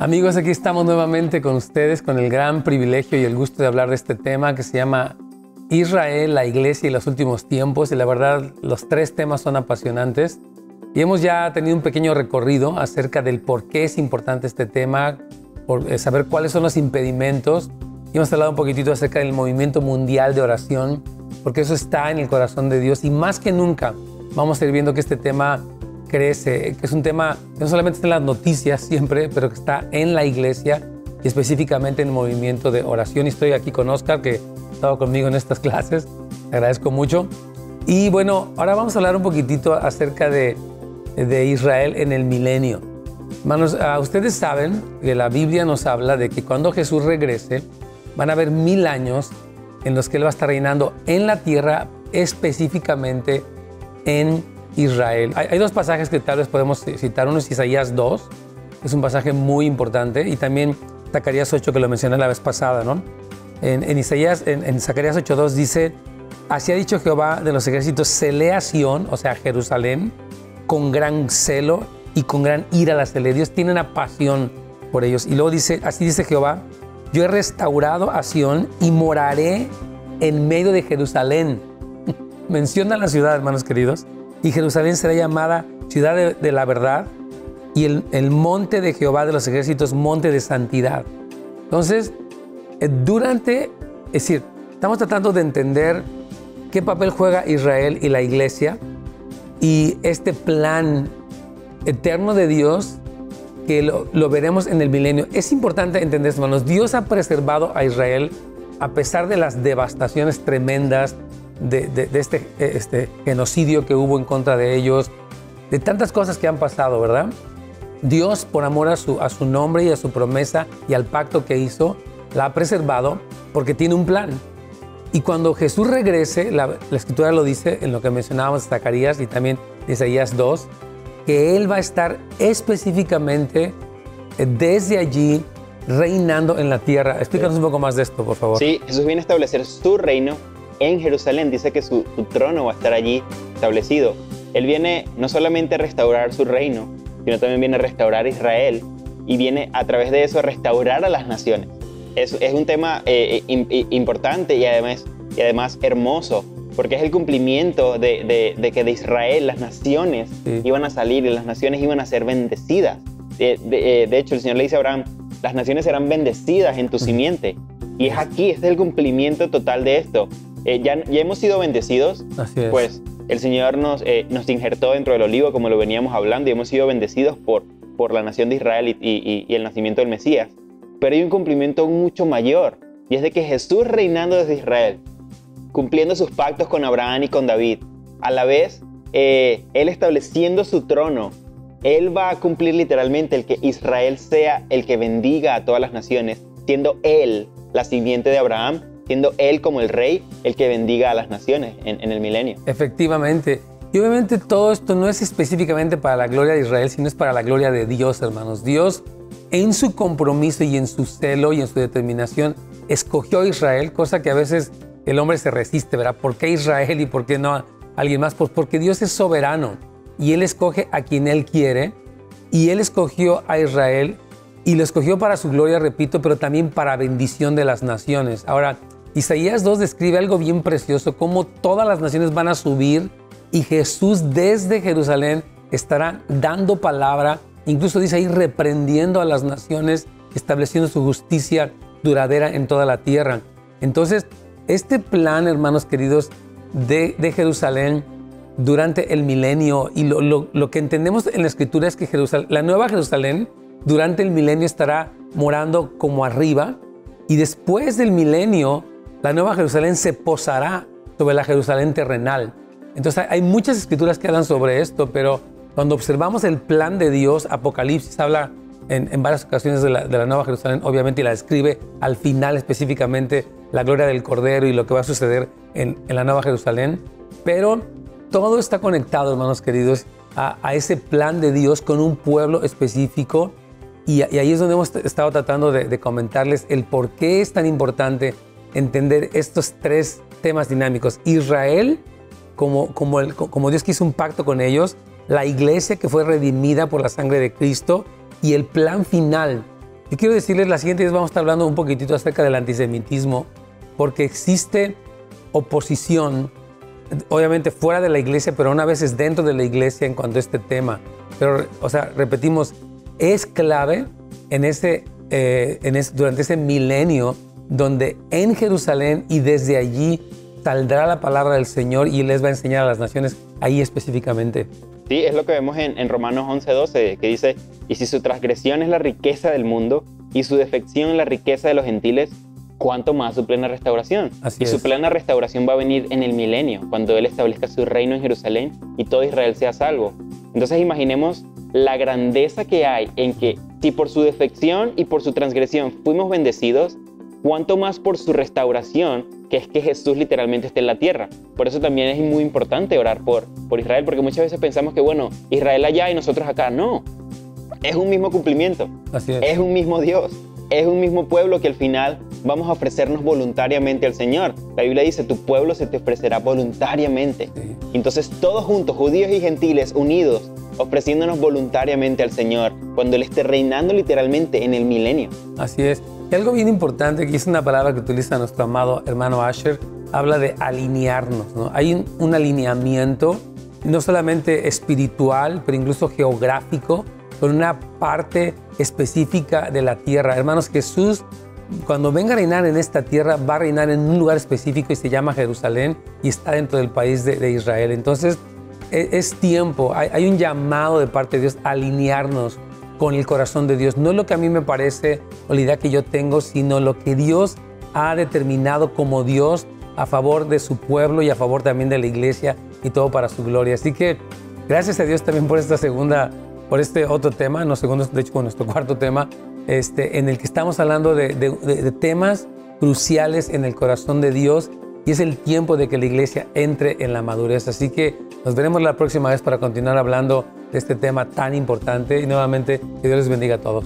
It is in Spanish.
Amigos, aquí estamos nuevamente con ustedes con el gran privilegio y el gusto de hablar de este tema que se llama Israel, la Iglesia y los últimos tiempos. Y la verdad, los tres temas son apasionantes. Y hemos ya tenido un pequeño recorrido acerca del por qué es importante este tema, por saber cuáles son los impedimentos. Y hemos hablado un poquitito acerca del movimiento mundial de oración, porque eso está en el corazón de Dios. Y más que nunca vamos a ir viendo que este tema crece, que es un tema que no solamente está en las noticias siempre, pero que está en la iglesia y específicamente en el movimiento de oración. Y estoy aquí con Oscar, que ha estado conmigo en estas clases. Le agradezco mucho. Y bueno, ahora vamos a hablar un poquitito acerca de Israel en el milenio. Hermanos, ustedes saben que la Biblia nos habla de que cuando Jesús regrese, van a haber 1000 años en los que Él va a estar reinando en la tierra, específicamente en Israel. Hay dos pasajes que tal vez podemos citar. Uno es Isaías 2, que es un pasaje muy importante, y también Zacarías 8, que lo mencioné la vez pasada, ¿no? En Zacarías 8:2 dice: así ha dicho Jehová de los ejércitos, celé a Sión, o sea, Jerusalén, con gran celo y con gran ira la celé. Dios tiene una pasión por ellos. Y luego dice, así dice Jehová: yo he restaurado a Sión y moraré en medio de Jerusalén. Menciona la ciudad, hermanos queridos. Y Jerusalén será llamada ciudad de la verdad, y el monte de Jehová de los ejércitos, monte de santidad. Entonces, es decir, estamos tratando de entender qué papel juega Israel y la iglesia, y este plan eterno de Dios, que lo veremos en el milenio. Es importante entender, hermanos, Dios ha preservado a Israel a pesar de las devastaciones tremendas, de este genocidio que hubo en contra de ellos, de tantas cosas que han pasado, ¿verdad? Dios, por amor a su nombre y a su promesa y al pacto que hizo, la ha preservado porque tiene un plan. Y cuando Jesús regrese, la Escritura lo dice en lo que mencionábamos, Zacarías y también Isaías 2, que Él va a estar específicamente desde allí reinando en la tierra. Explícanos un poco más de esto, por favor. Sí, Jesús viene a establecer su reino en Jerusalén. Dice que su trono va a estar allí establecido. Él viene no solamente a restaurar su reino, sino también viene a restaurar Israel, y viene a través de eso a restaurar a las naciones. Es un tema importante y además hermoso, porque es el cumplimiento de que de Israel las naciones iban a salir y las naciones iban a ser bendecidas. De hecho, el Señor le dice a Abraham: las naciones serán bendecidas en tu simiente. Y es aquí, este es el cumplimiento total de esto. Ya hemos sido bendecidos. Así es. Pues el Señor nos injertó dentro del olivo, como lo veníamos hablando, y hemos sido bendecidos por la nación de Israel y el nacimiento del Mesías. Pero hay un cumplimiento mucho mayor, y es de que Jesús, reinando desde Israel, cumpliendo sus pactos con Abraham y con David, a la vez Él estableciendo su trono, Él va a cumplir literalmente el que Israel sea el que bendiga a todas las naciones, siendo Él la simiente de Abraham, siendo Él como el rey, el que bendiga a las naciones en el milenio. Efectivamente. Y obviamente todo esto no es específicamente para la gloria de Israel, sino es para la gloria de Dios, hermanos. Dios, en su compromiso y en su celo y en su determinación, escogió a Israel, cosa que a veces el hombre se resiste, ¿verdad? ¿Por qué Israel y por qué no a alguien más? Pues porque Dios es soberano y Él escoge a quien Él quiere, y Él escogió a Israel y lo escogió para su gloria, repito, pero también para bendición de las naciones. Ahora, Isaías 2 describe algo bien precioso, cómo todas las naciones van a subir y Jesús desde Jerusalén estará dando palabra, incluso dice ahí reprendiendo a las naciones, estableciendo su justicia duradera en toda la tierra. Entonces, este plan, hermanos queridos, de Jerusalén durante el milenio, y lo que entendemos en la Escritura es que la nueva Jerusalén durante el milenio estará morando como arriba, y después del milenio la nueva Jerusalén se posará sobre la Jerusalén terrenal. Entonces hay muchas escrituras que hablan sobre esto, pero cuando observamos el plan de Dios, Apocalipsis habla en varias ocasiones de la nueva Jerusalén, obviamente, y la describe al final específicamente la gloria del Cordero y lo que va a suceder en la nueva Jerusalén. Pero todo está conectado, hermanos queridos, a ese plan de Dios con un pueblo específico, y ahí es donde hemos estado tratando de comentarles el por qué es tan importante entender estos tres temas dinámicos. Israel, como Dios que hizo un pacto con ellos, la iglesia que fue redimida por la sangre de Cristo, y el plan final Yo quiero decirles, la siguiente vez vamos a estar hablando un poquitito acerca del antisemitismo, porque existe oposición, obviamente fuera de la iglesia, pero a veces dentro de la iglesia en cuanto a este tema. Pero, o sea, repetimos, es clave durante ese milenio donde en Jerusalén y desde allí saldrá la palabra del Señor y Él les va a enseñar a las naciones ahí específicamente. Sí, es lo que vemos en Romanos 11:12, que dice, y si su transgresión es la riqueza del mundo y su defección la riqueza de los gentiles, ¿cuánto más su plena restauración? Así y su es. plena restauración va a venir en el milenio, cuando Él establezca su reino en Jerusalén y todo Israel sea salvo. Entonces imaginemos la grandeza que hay en que si por su defección y por su transgresión fuimos bendecidos, cuánto más por su restauración, que es que Jesús literalmente esté en la tierra. Por eso también es muy importante orar por Israel, porque muchas veces pensamos que, bueno, Israel allá y nosotros acá. No, es un mismo cumplimiento. Así es. Es un mismo Dios, es un mismo pueblo que al final vamos a ofrecernos voluntariamente al Señor. La Biblia dice, tu pueblo se te ofrecerá voluntariamente. Sí. Entonces todos juntos, judíos y gentiles, unidos, ofreciéndonos voluntariamente al Señor, cuando Él esté reinando literalmente en el milenio. Así es. Y algo bien importante, que es una palabra que utiliza nuestro amado hermano Asher, habla de alinearnos, ¿no? Hay un alineamiento, no solamente espiritual, pero incluso geográfico, con una parte específica de la tierra. Hermanos, Jesús, cuando venga a reinar en esta tierra, va a reinar en un lugar específico y se llama Jerusalén y está dentro del país de Israel. Entonces, es tiempo, hay un llamado de parte de Dios a alinearnos con el corazón de Dios. No es lo que a mí me parece o la idea que yo tengo, sino lo que Dios ha determinado como Dios a favor de su pueblo y a favor también de la iglesia y todo para su gloria. Así que gracias a Dios también por por este otro tema, no segundo, de hecho con nuestro cuarto tema, en el que estamos hablando de temas cruciales en el corazón de Dios, y es el tiempo de que la iglesia entre en la madurez. Así que nos veremos la próxima vez para continuar hablando de este tema tan importante, y nuevamente que Dios les bendiga a todos.